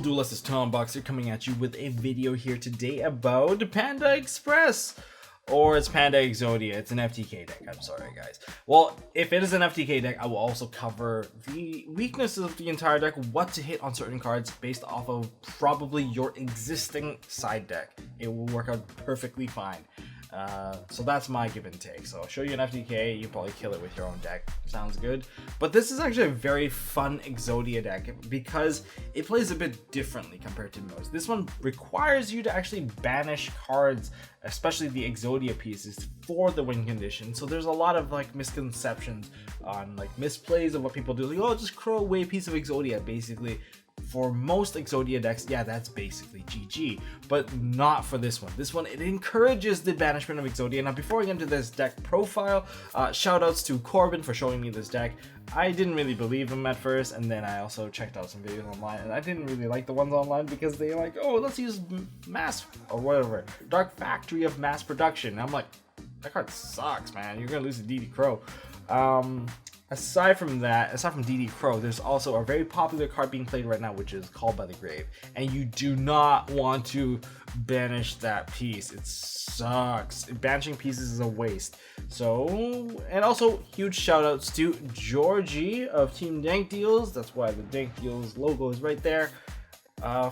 Duelist is Tom Boxer coming at you with a video here today about Panda Express. Or it's Panda Exodia. It's an FTK deck. I'm sorry, guys. Well, if it is an FTK deck, I will also cover the weaknesses of the entire deck, what to hit on certain cards based off of probably your existing side deck. It will work out perfectly fine. So that's my give and take. So I'll show you an FTK, you probably kill it with your own deck. Sounds good. But this is actually a very fun Exodia deck because it plays a bit differently compared to most. This one requires you to actually banish cards, especially the Exodia pieces, for the win condition. So there's a lot of like misconceptions on like misplays of what people do. Like, oh, just crow away a piece of Exodia, basically. For most Exodia decks, yeah, that's basically GG, but not for this one. This one, it encourages the banishment of Exodia. Now, before we get into this deck profile, shoutouts to Corbin for showing me this deck. I didn't really believe him at first, and then I also checked out some videos online, and I didn't really like the ones online because they're like, oh, let's use mass, or whatever, Dark Factory of Mass Production. And I'm like, that card sucks, man. You're gonna lose to DD Crow. Aside from DD Crow, there's also a very popular card being played right now, which is Called by the Grave. And you do not want to banish that piece. It sucks. Banishing pieces is a waste. So, and also huge shout outs to Georgie of Team Dank Deals. That's why the Dank Deals logo is right there,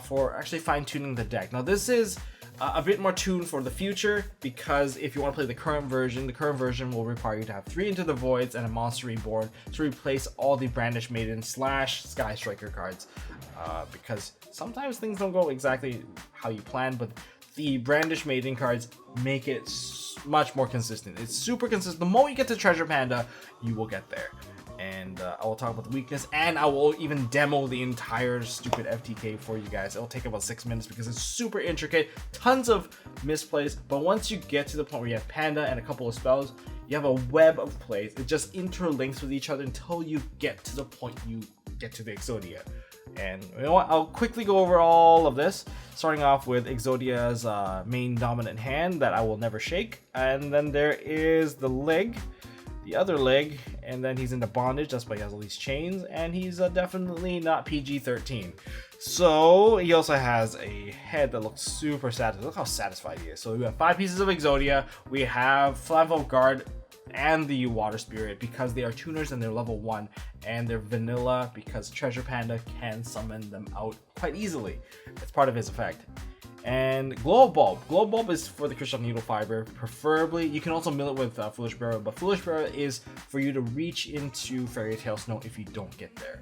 for actually fine tuning the deck. Now, this is a bit more tuned for the future, because if you want to play the current version will require you to have 3 Into the Voids and a Monster Reborn to replace all the Banished Maiden / Sky Striker cards, because sometimes things don't go exactly how you plan, but the Banished Maiden cards make it much more consistent. It's super consistent. The moment you get to Treasure Panda, you will get there. And I will talk about the weakness, and I will even demo the entire stupid FTK for you guys. It'll take about 6 minutes because it's super intricate, tons of misplays, but once you get to the point where you have Panda and a couple of spells, you have a web of plays. It just interlinks with each other until you get to the point you get to the Exodia. And you know what, I'll quickly go over all of this, starting off with Exodia's main dominant hand that I will never shake, and then there is the other leg, and then he's into bondage. That's why he has all these chains, and he's definitely not PG-13. So he also has a head that looks super sad. Look how satisfied he is. So we have 5 pieces of Exodia. We have Flammable Guard and the Water Spirit because they are tuners and they're level 1, and they're vanilla because Treasure Panda can summon them out quite easily. It's part of his effect. And Glow Bulb. Glow Bulb is for the Crystal Needle Fiber. Preferably, you can also mill it with Foolish Barrow, but Foolish Barrow is for you to reach into Fairy Tale Snow if you don't get there.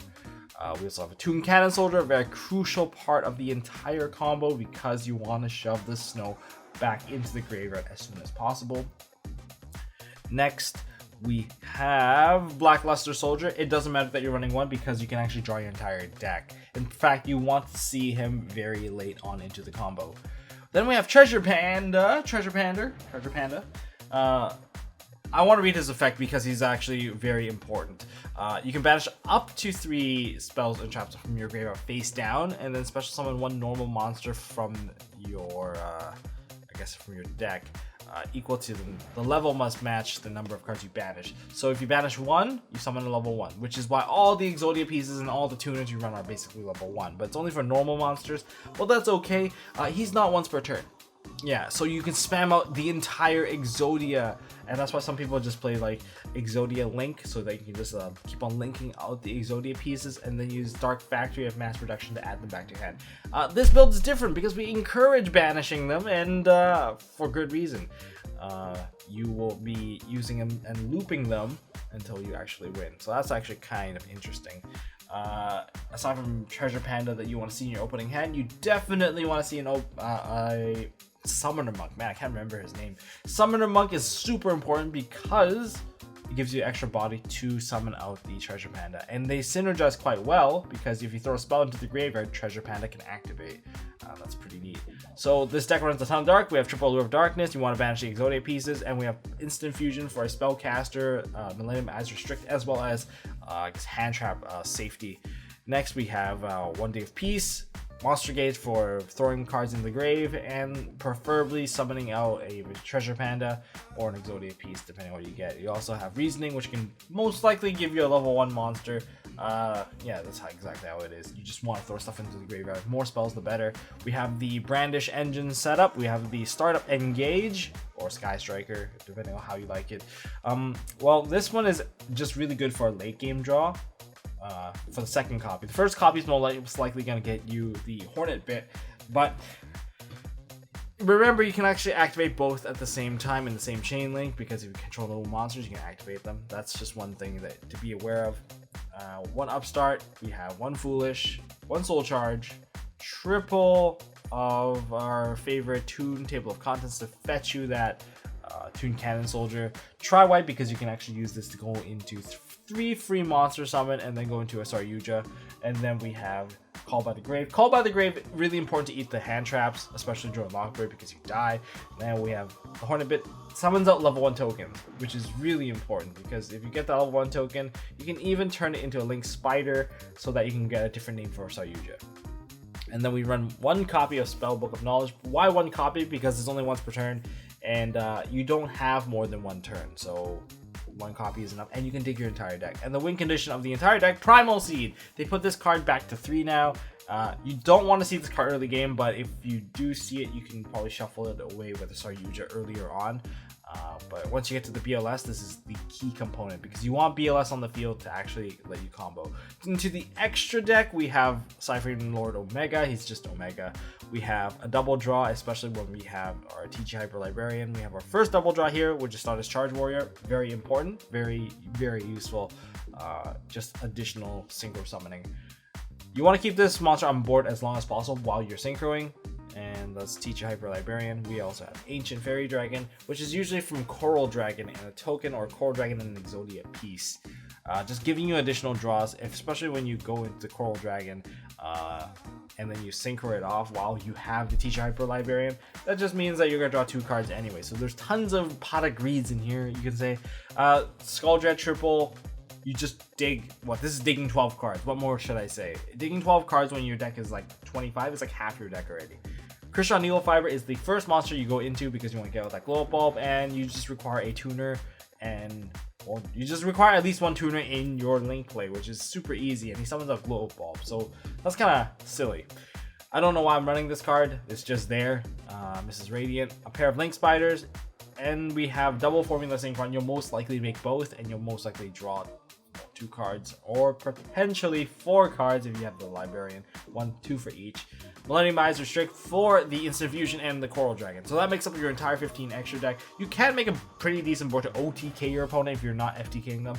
We also have a Toon Cannon Soldier, a very crucial part of the entire combo because you want to shove the snow back into the graveyard as soon as possible. Next, we have Blackluster Soldier. It doesn't matter that you're running one because you can actually draw your entire deck. In fact, you want to see him very late on into the combo. Then we have Treasure Panda. I want to read his effect because he's actually very important. You can banish up to 3 spells and traps from your graveyard face down, and then special summon 1 normal monster from your, from your deck. Equal to the level must match the number of cards you banish. So if you banish 1, you summon a level 1, which is why all the Exodia pieces and all the tuners you run are basically level 1. But it's only for normal monsters. Well, that's okay. He's not once per turn. Yeah, so you can spam out the entire Exodia, and that's why some people just play like Exodia Link, so that you can just keep on linking out the Exodia pieces and then use Dark Factory of Mass Production to add them back to your hand. This build is different because we encourage banishing them, and for good reason. You will be using them and looping them until you actually win. So that's actually kind of interesting. Aside from Treasure Panda that you want to see in your opening hand, you definitely want to see a Summoner Monk. Man, I can't remember his name. Summoner Monk is super important because it gives you extra body to summon out the Treasure Panda, and they synergize quite well because if you throw a spell into the graveyard, Treasure Panda can activate. That's pretty neat. So this deck runs a ton of dark. We have triple Allure of Darkness. You want to banish the Exodia pieces, and we have Instant Fusion for a Spellcaster, Millennium as Restrict, as well as Hand Trap safety. Next, we have 1 Day of Peace, Monster Gate for throwing cards in the grave, and preferably summoning out a Treasure Panda or an Exodia piece, depending on what you get. You also have Reasoning, which can most likely give you a level 1 monster, Yeah, that's exactly how it is. You just want to throw stuff into the graveyard. More spells, the better. We have the Brandish engine setup. We have the Startup Engage, or Sky Striker, depending on how you like it. Well, this one is just really good for a late game draw. For the second copy. The first copy is most likely going to get you the Hornet bit, but remember, you can actually activate both at the same time in the same chain link, because if you control little monsters, you can activate them. That's just one thing to be aware of. One upstart, we have one Foolish, one Soul Charge, triple of our favorite Toon Table of Contents to fetch you that Toon Cannon Soldier. Try white because you can actually use this to go into 3 free monster summon and then go into a Saryuja. And then we have Call by the Grave. Call by the Grave, really important to eat the hand traps, especially during Lockbird, because you die. Then we have the Hornet Bit, summons out level 1 token, which is really important, because if you get the level 1 token, you can even turn it into a Link Spider so that you can get a different name for Saryuja. And then we run 1 copy of Spellbook of Knowledge. Why 1 copy? Because it's only once per turn, and you don't have more than 1 turn, so 1 copy is enough, and you can dig your entire deck. And the win condition of the entire deck, Primal Seed. They put this card back to 3 now. You don't want to see this card early game, but if you do see it, you can probably shuffle it away with a Saryuja earlier on. But once you get to the BLS, this is the key component, because you want BLS on the field to actually let you combo. Into the extra deck, we have Cypher Lord Omega. He's just Omega. We have a double draw, especially when we have our TG Hyper Librarian. We have our first double draw here, which is Status Charge Warrior. Very important, very, very useful. Just additional synchro summoning. You want to keep this monster on board as long as possible while you're synchroing. And let's teach you Hyper Librarian. We also have Ancient Fairy Dragon, which is usually from Coral Dragon and a token, or Coral Dragon and an Exodia piece. Just giving you additional draws, especially when you go into Coral Dragon and then you synchro it off while you have the Teacher Hyper Librarian. That just means that you're going to draw 2 cards anyway. So there's tons of pot of greeds in here, you can say. Skull Dread triple. You just dig, this is digging 12 cards. What more should I say? Digging 12 cards when your deck is like 25 is like half your deck already. Christian Needle Fiber is the first monster you go into because you want to get out that glow up bulb, and you just require a tuner, and well, you just require at least 1 tuner in your link play, which is super easy, and he summons a glow up bulb, so that's kind of silly. I don't know why I'm running this card, it's just there. Mrs. Radiant, a pair of Link Spiders, and we have double Formula Synchron. You'll most likely make both, and you'll most likely draw 2 cards, or potentially 4 cards if you have the Librarian. 2 for each. Millennium Eyes restrict for the Instant Fusion and the Coral Dragon. So that makes up your entire 15 extra deck. You can make a pretty decent board to OTK your opponent if you're not FTKing them,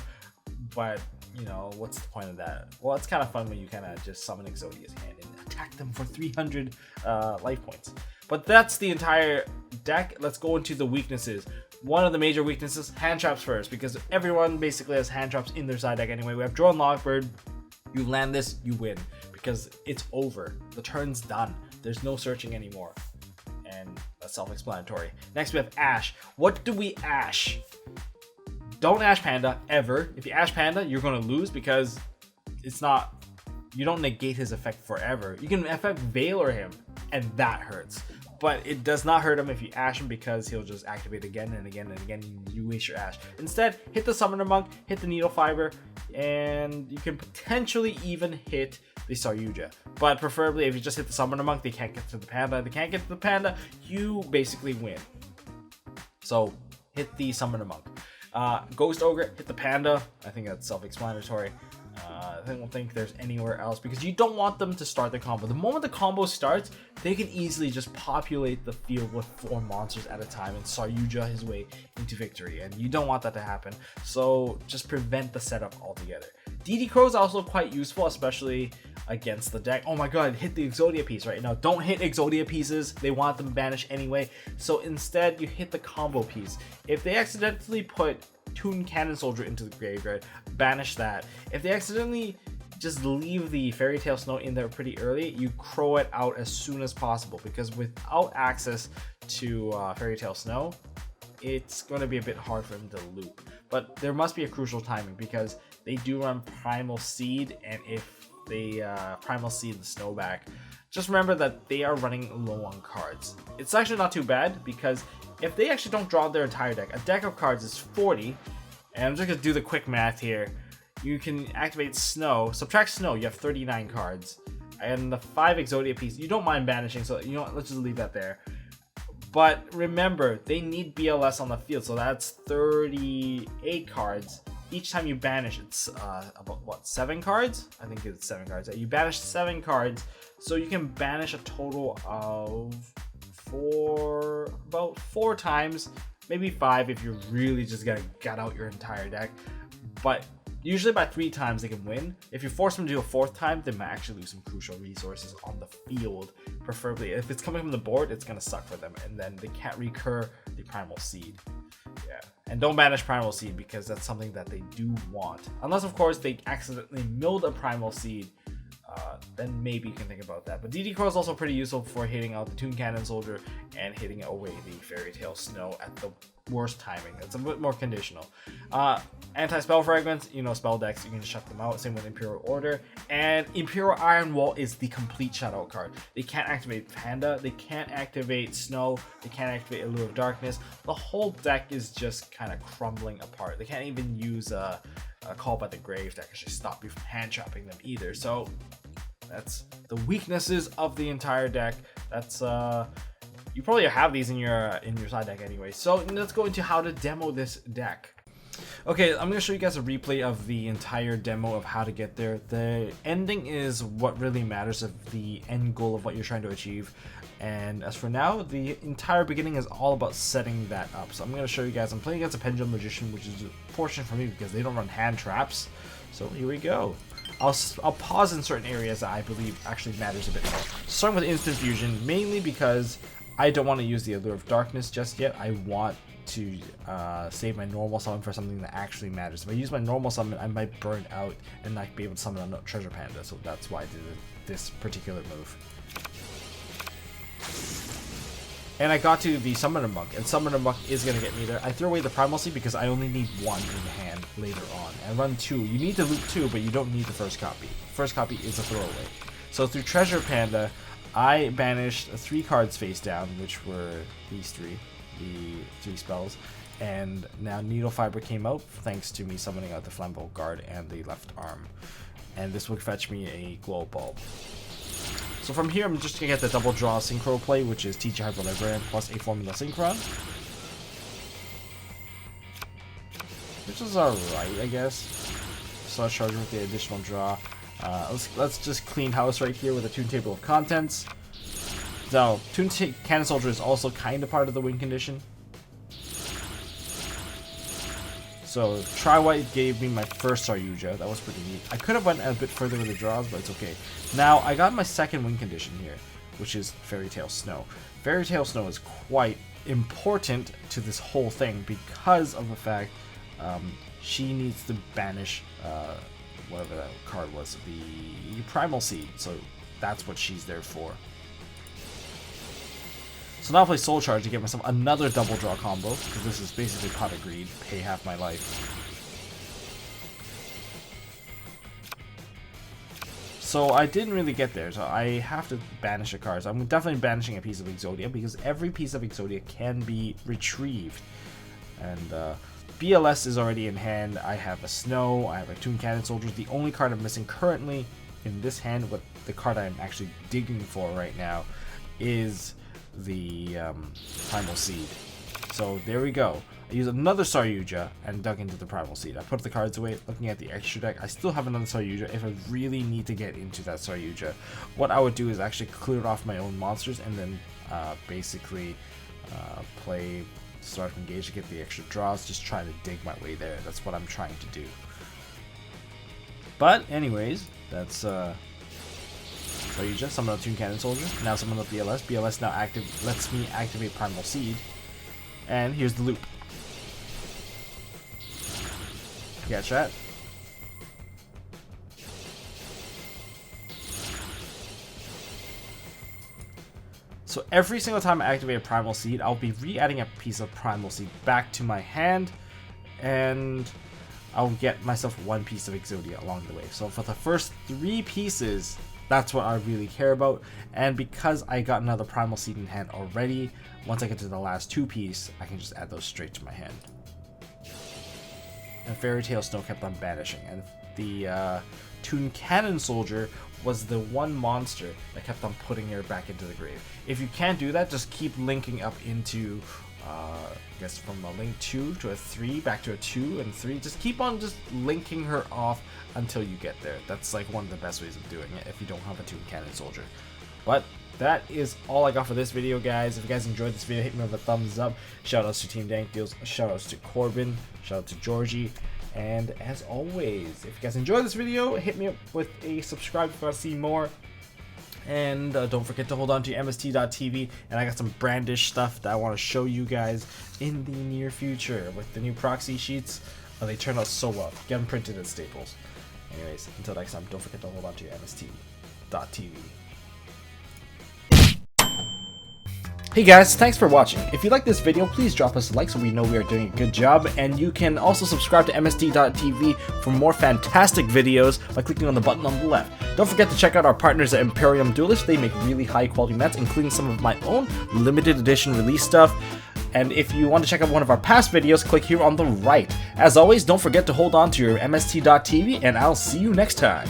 but you know, what's the point of that? Well, it's kind of fun when you kind of just summon Exodia's hand and attack them for 300 life points. But that's the entire deck. Let's go into the weaknesses. One of the major weaknesses, hand traps first, because everyone basically has hand traps in their side deck anyway. We have Drone Lockbird. You land this, you win, because it's over. The turn's done. There's no searching anymore. And that's self-explanatory. Next we have Ash. What do we Ash? Don't Ash Panda, ever. If you Ash Panda, you're going to lose, because it's not... You don't negate his effect forever. You can effect Veiler him, and that hurts. But it does not hurt him if you Ash him, because he'll just activate again and again and again. You waste your Ash. Instead, hit the Summoner Monk, hit the Needle Fiber, and you can potentially even hit the Saryuja. But preferably, if you just hit the Summoner Monk, they can't get to the Panda. They can't get to the Panda, you basically win. So, hit the Summoner Monk. Ghost Ogre, hit the Panda. I think that's self-explanatory. I don't think there's anywhere else, because you don't want them to start the combo. The moment the combo starts, they can easily just populate the field with 4 monsters at a time and Saryuja his way into victory, and you don't want that to happen. So just prevent the setup altogether. DD Crow is also quite useful, especially against the deck. Oh my god, hit the Exodia piece right now. Don't hit Exodia pieces. They want them banished anyway. So instead, you hit the combo piece. If they accidentally put Toon Cannon Soldier into the graveyard, banish that. If they accidentally just leave the Fairy Tale Snow in there pretty early, you crow it out as soon as possible, because without access to Fairy Tale Snow, it's going to be a bit hard for him to loop. But there must be a crucial timing, because they do run Primal Seed, and if they Primal Seed the Snowback, just remember that they are running low on cards. It's actually not too bad, because if they actually don't draw their entire deck, a deck of cards is 40, and I'm just going to do the quick math here. you can activate Snow. Subtract Snow, you have 39 cards. And the 5 Exodia piece, you don't mind banishing, so you know what, let's just leave that there. But remember, they need BLS on the field, so that's 38 cards. Each time you banish, it's about what, 7 cards? I think it's 7 cards. You banish 7 cards, so you can banish a total of about 4 times, maybe 5 if you're really just gonna gut out your entire deck. But usually by 3 times they can win. If you force them to do a 4th time, they might actually lose some crucial resources on the field. Preferably, if it's coming from the board, it's gonna suck for them, and then they can't recur the Primal Seed. Yeah, and don't banish Primal Seed because that's something that they do want. Unless, of course, they accidentally milled a Primal Seed, then maybe you can think about that. But DD Crow is also pretty useful for hitting out the Toon Cannon Soldier and hitting away the Fairy Tale Snow at the worst timing. It's a bit more conditional. Anti-spell fragments, you know, spell decks, you can shut them out. Same with Imperial Order. And Imperial Iron Wall is the complete shutout card. They can't activate Panda, they can't activate Snow, they can't activate Allure of Darkness. The whole deck is just kind of crumbling apart. They can't even use a Call by the Grave that can actually stop you from hand trapping them either. So that's the weaknesses of the entire deck. That's you probably have these in your side deck anyway. So let's go into how to demo this deck. Okay, I'm going to show you guys a replay of the entire demo of how to get there. The ending is what really matters, of the end goal of what you're trying to achieve. And as for now, the entire beginning is all about setting that up. So I'm going to show you guys. I'm playing against a Pendulum Magician, which is fortunate for me because they don't run hand traps. So here we go. I'll pause in certain areas that I believe actually matters a bit more. Starting with Instant Fusion, mainly because I don't want to use the Allure of Darkness just yet. I want to save my normal summon for something that actually matters. If I use my normal summon, I might burn out and not be able to summon a Treasure Panda. So that's why I did this particular move. And I got to the Summoner Monk, and Summoner Monk is going to get me there. I threw away the Primal Seed because I only need 1 in hand later on. And run 2. You need to loot 2, but you don't need the first copy. First copy is a throwaway. So through Treasure Panda, I banished 3 cards face down, which were these 3. The 3 spells. And now Needle Fiber came out thanks to me summoning out the Flambeau Guard and the left arm. And this would fetch me a Glow Bulb. So from here, I'm just going to get the double draw Synchro play, which is Teacher Hyper Librarian plus a Formula Synchron. Which is alright, I guess. So let's charge with the additional draw. Let's just clean house right here with a Toon Table of Contents. So, Toon Cannon Soldier is also kind of part of the win condition. So, Tri-White gave me my first Saryuja. That was pretty neat. I could have went a bit further with the draws, but it's okay. Now, I got my second win condition here, which is Fairy Tale Snow. Fairy Tale Snow is quite important to this whole thing because of the fact she needs to banish whatever that card was, the Primal Seed. So, that's what she's there for. So now I'll play Soul Charge to get myself another double draw combo, because this is basically Pot of Greed, pay half my life. So I didn't really get there, so I have to banish a card. So I'm definitely banishing a piece of Exodia, because every piece of Exodia can be retrieved. And BLS is already in hand. I have a Snow, I have a Toon Cannon Soldier. The only card I'm missing currently in this hand, what the card I'm actually digging for right now, is the Primal Seed. So there we go. I use another Saryuja and dug into the Primal Seed. I put the cards away, looking at the extra deck. I still have another Saryuja if I really need to get into that Saryuja. What I would do is actually clear off my own monsters and then basically play Start Engage to get the extra draws, just try to dig my way there. That's what I'm trying to do. But anyways, that's Saryuja, summon a Toon Cannon Soldier. Now summon a BLS. BLS now lets me activate Primal Seed. And here's the loop. Catch that? So every single time I activate a Primal Seed, I'll be re-adding a piece of Primal Seed back to my hand. And I'll get myself 1 piece of Exodia along the way. So for the first 3 pieces, that's what I really care about, and because I got another Primal Seed in hand already, once I get to the last 2 pieces, I can just add those straight to my hand. And Fairy Tale Snow kept on banishing, and the Toon Cannon Soldier was the one monster that kept on putting her back into the grave. If you can't do that, just keep linking up into, I guess from a link 2 to a 3, back to a 2 and 3. Just keep on just linking her off until you get there. That's like one of the best ways of doing it if you don't have a Toon Cannon Soldier. But that is all I got for this video, guys. If you guys enjoyed this video, hit me with a thumbs up. Shoutouts to Team Dank Deals, shoutouts to Corbin, shoutout to Georgie. And as always, if you guys enjoyed this video, hit me up with a subscribe if you want to see more. And don't forget to hold on to your MST.TV. And I got some brandish stuff that I want to show you guys in the near future. With the new proxy sheets, they turn out so well. Get them printed at Staples. Anyways, until next time, don't forget to hold on to your MST.TV. Hey guys, thanks for watching. If you like this video, please drop us a like so we know we are doing a good job. And you can also subscribe to MST.TV for more fantastic videos by clicking on the button on the left. Don't forget to check out our partners at Imperium Duelist. They make really high quality mats, including some of my own limited edition release stuff. And if you want to check out one of our past videos, click here on the right. As always, don't forget to hold on to your MST.TV, and I'll see you next time.